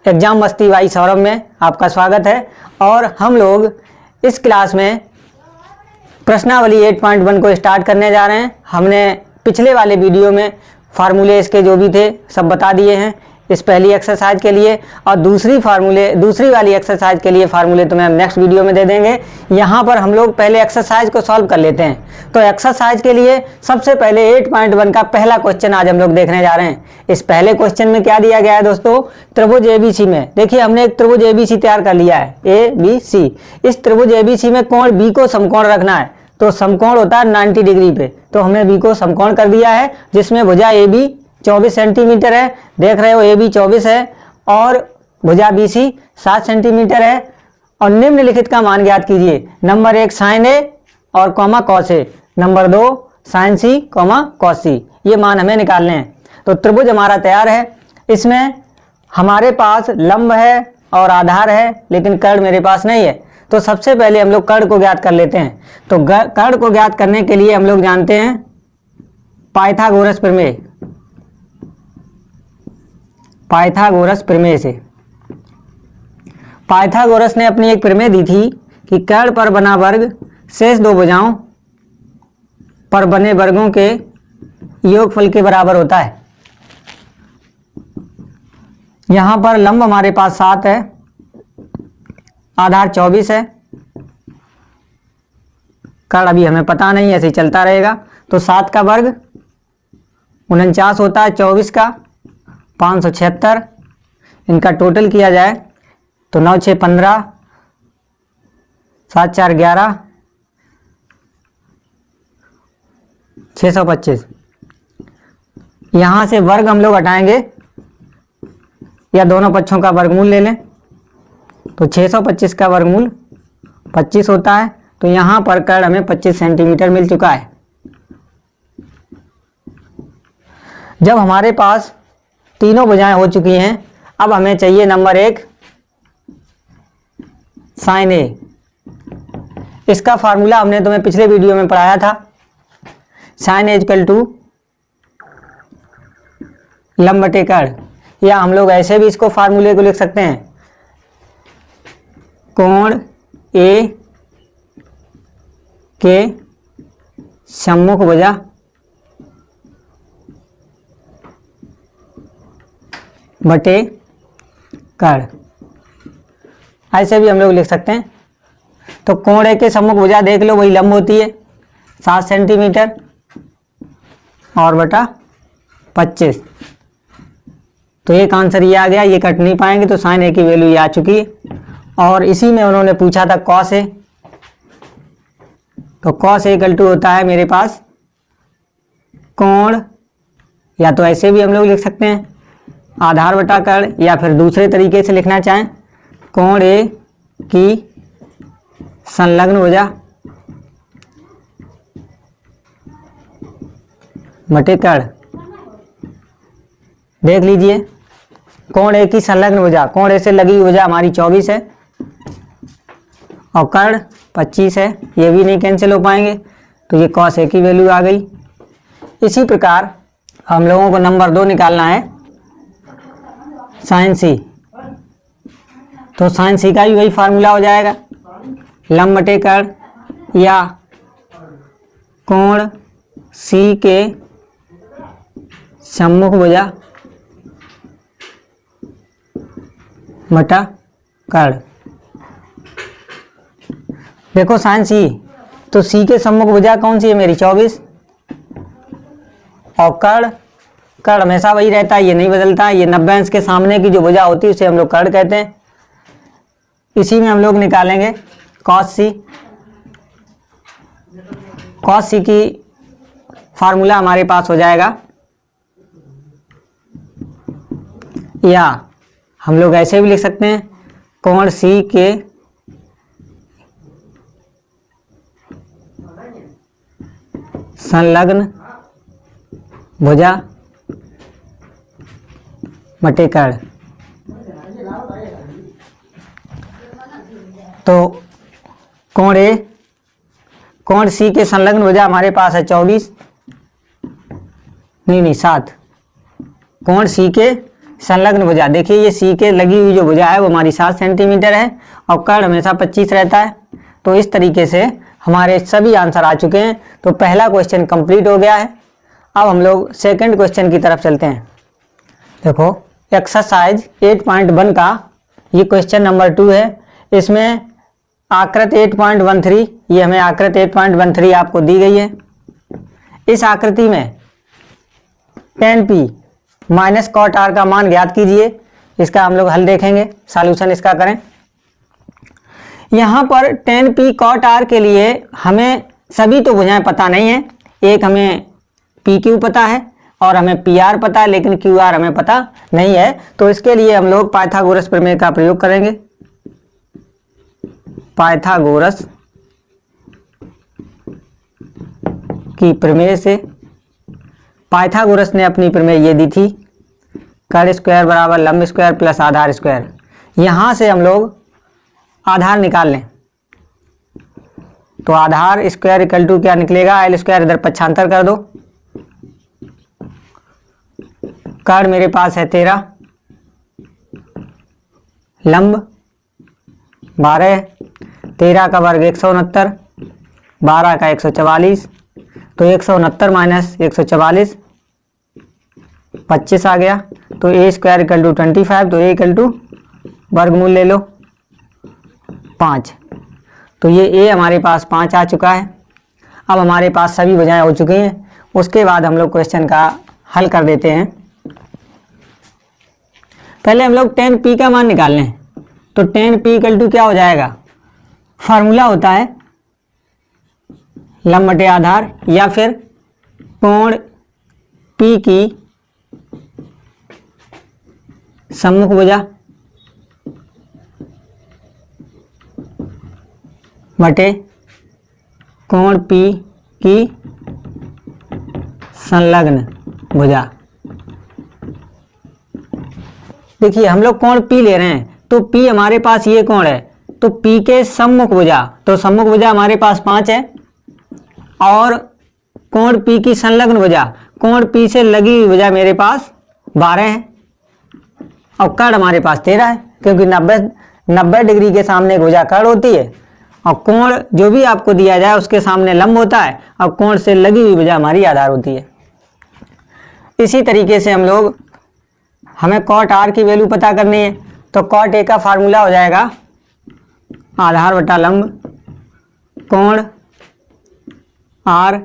Exam मस्ती by Saurabh में आपका स्वागत है। और हम लोग इस क्लास में प्रश्नावली 8.1 को स्टार्ट करने जा रहे हैं। हमने पिछले वाले वीडियो में फार्मूले इसके जो भी थे सब बता दिए हैं इस पहली एक्सरसाइज के लिए, और दूसरी वाली एक्सरसाइज के लिए फार्मूले तुम्हें हम नेक्स्ट वीडियो में दे देंगे। यहाँ पर हम लोग पहले एक्सरसाइज को सॉल्व कर लेते हैं। तो एक्सरसाइज के लिए सबसे पहले 8.1 का पहला क्वेश्चन आज हम लोग देखने जा रहे हैं। इस पहले क्वेश्चन में क्या दिया गया है दोस्तों, त्रिभुज एबीसी में देखिए हमने एक त्रिभुज एबीसी तैयार कर लिया है, ABC। इस त्रिभुज एबीसी में कोण बी को समकोण रखना है, तो समकोण होता है 90 डिग्री पे, तो हमने बी को समकोण कर दिया है, जिसमें भुजा AB 24 सेंटीमीटर है। देख रहे हो AB 24 है और भुजा BC 7 सेंटीमीटर है। और निम्नलिखित का मान ज्ञात कीजिए। नंबर 1 साइन A और comma cos A, number 2 sine C comma cos C। ये मान हमें निकालने हैं। तो त्रिभुज हमारा तैयार है। इसमें हमारे पास लंब है और आधार है, लेकिन कर्ण मेरे पास नहीं है। तो सबसे पहले हम लोग कर्ण को ज्ञात कर लेते हैं। तो कर्ण को ज्ञात करने के लिए हम लोग जानते हैं पाइथागोरस प्रमेय। पाइथागोरस प्रमेय से पाइथागोरस ने अपनी एक प्रमेय दी थी कि कर्ण पर बना वर्ग शेष दो भुजाओं पर बने वर्गों के योगफल के बराबर होता है। यहां पर लंब हमारे पास 7 है, आधार 24 है, कर्ण अभी हमें पता नहीं, ऐसे ही चलता रहेगा। तो 7 का वर्ग 49 होता है, 24 का 576। इनका टोटल किया जाए तो 9 6 15, 7 4 11, 625। यहां से वर्ग हम लोग हटाएंगे या दोनों पक्षों का वर्गमूल ले लें, तो 625 का वर्गमूल 25 होता है। तो यहां पर कर्ण हमें 25 सेंटीमीटर मिल चुका है। जब हमारे पास तीनों भुजाएं हो चुकी हैं, अब हमें चाहिए नंबर 1 साइन A। इसका फार्मूला हमने तुम्हें पिछले वीडियो में पढ़ाया था। साइन A इक्वल टू लंब बटे कर्ण, या हम लोग ऐसे भी इसको फार्मूले को लिख सकते हैं, कोण A के सम्मुख भुजा बटे कर्ण, ऐसे भी हम लोग लिख सकते हैं। तो कोण A के सम्मुख भुजा देख लो, वही लंब होती है 7 सेंटीमीटर और बटा 25। तो एक आंसर ये आ गया, ये कट नहीं पाएंगे, तो साइन A की वैल्यू ये आ चुकी है। और इसी में उन्होंने पूछा था कॉस A, तो कॉस A इक्वल टू होता है मेरे पास कोण, या तो ऐसे भी हम लोग लिख सकते हैं आधार बटा कर्ण, या फिर दूसरे तरीके से लिखना चाहें कोण A की संलग्न भुजा बटे कर्ण। देख लीजिए कोण A की संलग्न भुजा, कोण A से लगी भुजा हमारी 24 है और कर्ण 25 है, ये भी नहीं कैंसिल हो पाएंगे, तो ये कॉस A की वैल्यू आ गई। इसी प्रकार हम लोगों को नंबर 2 निकालना है साइन C। तो साइन C का भी वही फार्मूला हो जाएगा, लंब बटे कर्ण या कोण C के सम्मुख भुजा बटा कर्ण। देखो साइन C, तो C के सम्मुख भुजा कौन सी है मेरी 24, और कर्ण हमेशा वही रहता है, ये नहीं बदलता है। ये 90 अंश के सामने की जो भुजा होती है उसे हम लोग कर्ण कहते हैं। इसी में हम लोग निकालेंगे कॉस C। कॉस C की फार्मूला हमारे पास हो जाएगा, या हम लोग ऐसे भी लिख सकते हैं कोण C के संलग्न भुजा बटे कर्ण। तो कोण C के संलग्न भुजा हमारे पास है 24, नहीं 7। कोण C के संलग्न भुजा, देखिए ये सी के लगी हुई जो भुजा है वो हमारी 7 सेंटीमीटर है और कर्ण हमेशा 25 रहता है। तो इस तरीके से हमारे सभी आंसर आ चुके हैं। तो पहला क्वेश्चन कंप्लीट हो गया है। अब हम लोग सेकंड क्वेश्चन की तरफ चलते हैं। देखो एक्सरसाइज 8.1 का ये क्वेश्चन नंबर 2 है। इसमें आकृति 8.13, ये हमें आकृति 8.13 आपको दी गई है। इस आकृति में tan p minus cot R का मान ज्ञात कीजिए। इसका हम लोग हल देखेंगे, सॉल्यूशन इसका करें। यहाँ पर tan p कॉट आर के लिए हमें सभी तो भुजाएं पता नहीं है। एक हमें पी क्यू पता है और हमें पी आर पता है, लेकिन क्यू आर हमें पता नहीं है। तो इसके लिए हम लोग पाइथागोरस प्रमेय का प्रयोग करेंगे। पाइथागोरस की प्रमेय से, पाइथागोरस ने अपनी प्रमेय ये दी थी, कर्ण स्क्वायर बराबर लंब स्क्वायर प्लस आधार स्क्वायर। यहाँ से हम लोग आधार निकाल लें तो आधार स्क्वायर इक्वल टू क्या निकलेगा, एल स्क्वायर, इधर पक्षांतर कर दो। कर्ण मेरे पास है 13, लंब 12, 13 का वर्ग 169, 12 का 144, तो 169 माइनस 144 25 आ गया। तो ए स्क्वायर इक्वल टू 25, तो ए इक्वल टू वर्गमूल ले लो 5। तो ये ए हमारे पास 5 आ चुका है। अब हमारे पास सभी भुजाएं हो चुकी हैं। उसके बाद हम लोग क्वेश्चन का हल कर देते हैं। पहले हम लोग tan p का मान निकाल लें। तो tan p इक्वल टू क्या हो जाएगा, फार्मूला होता है लंब बटे आधार या फिर कोण P की सम्मुख भुजा बटे कोण P की संलग्न भुजा। देखिए हम लोग कोण P ले रहे हैं, तो P हमारे पास ये कोण है, तो P के सम्मुख भुजा, तो सम्मुख भुजा हमारे पास 5 है और कोण P की संलग्न भुजा, कोण P से लगी हुई भुजा मेरे पास 12 है और कर्ण हमारे पास 13 है, क्योंकि 90 डिग्री के सामने एक भुजा कर्ण होती है और कोण जो भी आपको दिया जाए उसके सामने लंब होता है और कोण से लगी हुई भुजा हमारी आधार होती है। इसी तरीके से हम लोग, हमें कॉट आर की वैल्यू पता करनी है, तो कॉट ए का फार्मूला हो जाएगा आधार बटा लंब कोण आर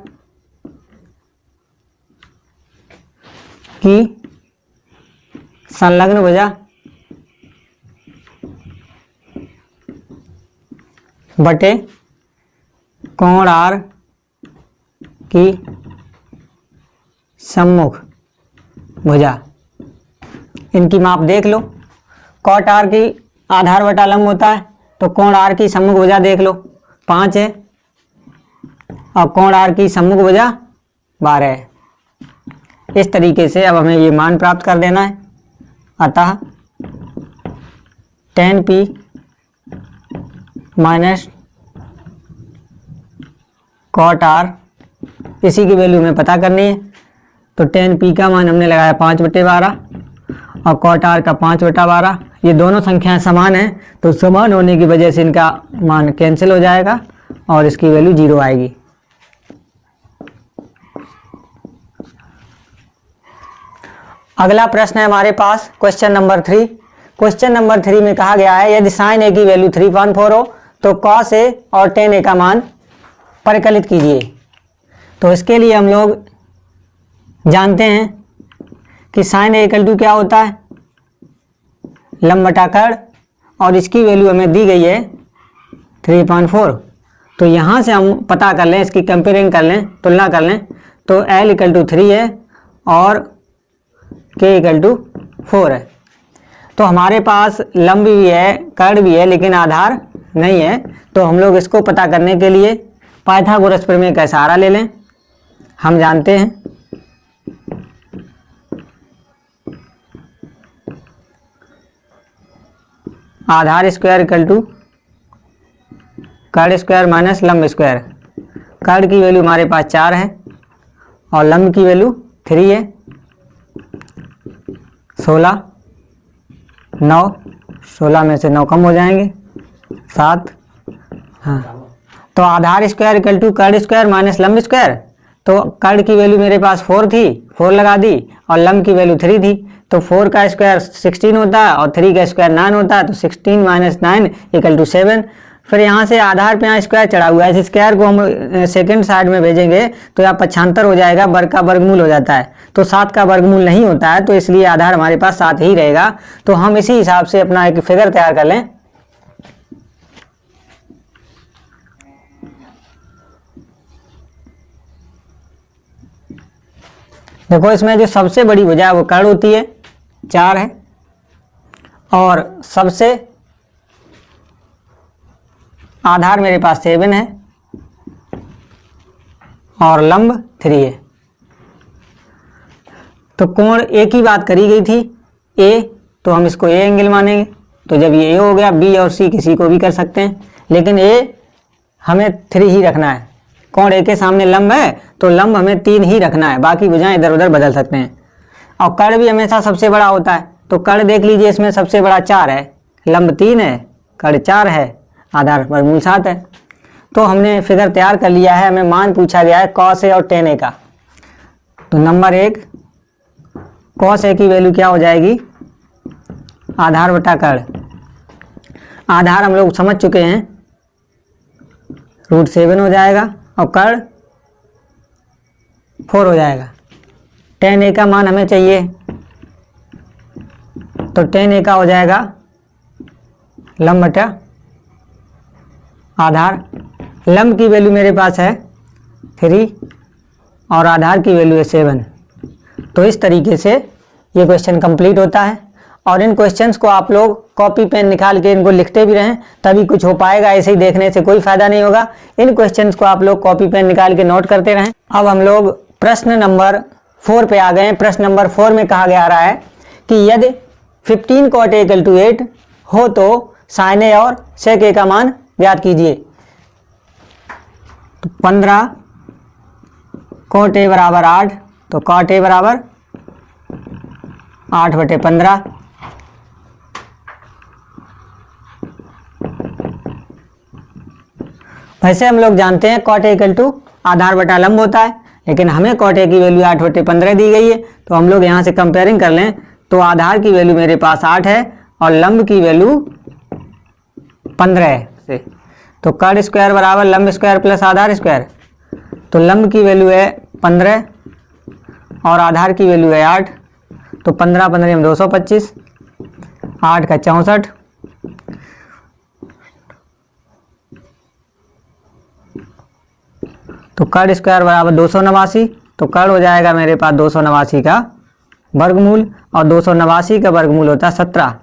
की संलग्न भुजा बटे कोण आर की सम्मुख भुजा। इनकी माप देख लो। कॉट आर की आधार बटा लंब होता है, तो कोण आर की सम्मुख भुजा देख लो 5 है और कोण आर की सम्मुख भुजा 12 है। इस तरीके से अब हमें ये मान प्राप्त कर देना है। अतः tan p minus cot R, इसी की वैल्यू हमें पता करनी है। तो tan p का मान हमने लगाया 5/12 और कॉट आर का 5/12। ये दोनों संख्याएं समान हैं, तो समान होने की वजह से इनका मान कैंसिल हो जाएगा और इसकी वैल्यू 0 आएगी। अगला प्रश्न है हमारे पास क्वेश्चन नंबर 3। क्वेश्चन नंबर 3 में कहा गया है यदि साइन ए की वैल्यू 3.4 हो तो कॉस ए और टेन ए का मान परिकलित कीजिए। तो इसके लिए हम लोग जानते हैं कि साइन ए इक्वल टू क्या होता है, लंब बटा कर्ण, और इसकी वैल्यू हमें दी गई है 3.4। तो यहाँ से हम पता कर लें, इसकी कंपेयरिंग कर लें, तुलना कर लें, तो L इक्वल टू 3 है और K इक्वल टू 4 है। तो हमारे पास लंब भी है, कर्ण भी है, लेकिन आधार नहीं है। तो हम लोग इसको पता करने के लिए पाइथागोरस प्रमेय का सहारा ले लें। हम जानते हैं आधार स्क्वायर इक्वल टू कर्ण स्क्वायर माइनस लंब स्क्वायर। कर्ण की वैल्यू हमारे पास 4 है और लंब की वैल्यू 3 है, 16 9, 16 में से 9 कम हो जाएंगे, 7। हाँ, तो आधार स्क्वायर इक्वल टू कर्ण स्क्वायर माइनस लंब स्क्वायर। तो कर्ण की वैल्यू मेरे पास 4 थी, 4 लगा दी, और लंब की वैल्यू 3 थी। तो 4 का स्क्वायर 16 होता है और 3 का स्क्वायर 9 होता है। तो 16 माइनस 9 इक्वल टू 7। फिर यहाँ से आधार पे यहाँ स्क्वायर चढ़ा हुआ है, इस स्क्वायर को हम सेकंड साइड में भेजेंगे तो यहाँ 75 हो जाएगा, वर्ग का वर्गमूल हो जाता है। तो 7 का वर्गमूल नहीं होता है, तो इसलिए आधार हमारे पास 7 ही रहेगा। तो हम इसी हिसाब से अपना एक फिगर तैयार कर लें। देखो, इसमें जो सबसे बड़ी भुजा है वो कर्ण होती है, 4 है, और सबसे आधार मेरे पास 7 है और लंब 3 है। तो कोण ए की बात करी गई थी, ए, तो हम इसको ए एंगल मानेंगे। तो जब ये ए हो गया, बी और सी किसी को भी कर सकते हैं, लेकिन ए हमें 3 ही रखना है। कोण ए के सामने लंब है तो लंब हमें 3 ही रखना है, बाकी भुजाएं इधर उधर बदल सकते हैं। और कर्ण भी हमेशा सबसे बड़ा होता है, तो कर्ण देख लीजिए, इसमें सबसे बड़ा 4 है, लंब 3 है, कर्ण 4 है, आधार वर्गमूल 7 है। तो हमने फिगर तैयार कर लिया है। हमें मान पूछा गया है cos a और tan a का। तो नंबर 1, cos a की वैल्यू क्या हो जाएगी, आधार बटा कर्ण। आधार हम लोग समझ चुके हैं, √7 हो जाएगा, और कर्ण 4 हो जाएगा। tan a का मान हमें चाहिए, तो tan a का हो जाएगा लंब बटा आधार। लंब की वैल्यू मेरे पास है 3 और आधार की वैल्यू है 7। तो इस तरीके से ये क्वेश्चन कंप्लीट होता है। और इन क्वेश्चंस को आप लोग कॉपी पेन निकाल के इनको लिखते भी रहें, तभी कुछ हो पाएगा, ऐसे ही देखने से कोई फायदा नहीं होगा। इन क्वेश्चंस को आप लोग कॉपी पेन निकाल के नोट करते रहें। अब हम लोग प्रश्न नंबर 4 पे आ गए हैं। प्रश्न नंबर 4 में कहा गया रहा है कि यदि 15 cot a = 8 हो तो sin a और sec a का मान ज्ञात कीजिए। तो 15 cot a बराबर 8, तो cot a बराबर 8/15। वैसे हम लोग जानते हैं cot a = आधार बटा लंब होता है, लेकिन हमें cot a की वैल्यू 8/15 दी गई है। तो हम लोग यहाँ से कंपेयरिंग कर लें, तो आधार की वैल्यू मेरे पास 8 है और लंब की वैल्यू 15 है। तो कर्ण स्क्वायर बराबर लंब स्क्वायर प्लस आधार स्क्वायर। तो लंब की वैल्यू है 15 और आधार की वैल्यू है 8। तो 15 15 में 225, 8 का 64। तो कर्ण स्क्वायर बराबर 289। तो कर्ण हो जाएगा मेरे पास 289 का वर्गमूल, और 289 का वर्गमूल होता है 17।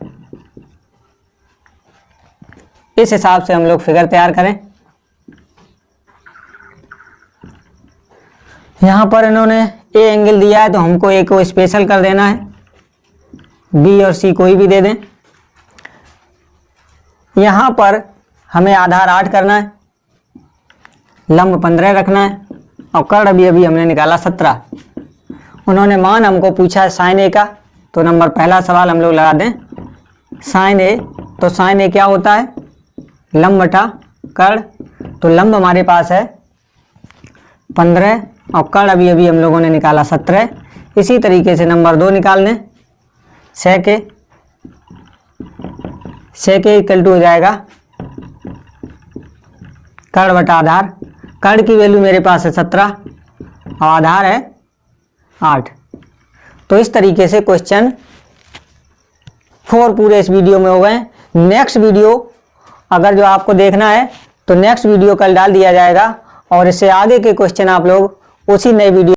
इस हिसाब से हम लोग फिगर तैयार करें। यहाँ पर इन्होंने ए एंगल दिया है, तो हमको ए को स्पेशल कर देना है, बी और सी कोई भी दे दें। यहाँ पर हमें आधार 8 करना है, लंब 15 रखना है, और कर्ण अभी हमने निकाला 17। उन्होंने मान हमको पूछा है sin a का। तो नंबर पहला सवाल हम लोग लगा दें, sin a। तो sin a क्या होता है, लंब बटा कर्ण। तो लंब हमारे पास है 15 और कर्ण अभी हम लोगों ने निकाला 17। इसी तरीके से नंबर 2 निकाल लें, sec a। sec a = हो जाएगा कर्ण बटा आधार। कर्ण की वैल्यू मेरे पास है 17 और आधार है 8। तो इस तरीके से क्वेश्चन 4 पूरे इस वीडियो में हो गए। नेक्स्ट वीडियो अगर जो आपको देखना है तो नेक्स्ट वीडियो कल डाल दिया जाएगा, और इससे आगे के क्वेश्चन आप लोग उसी नए वीडियो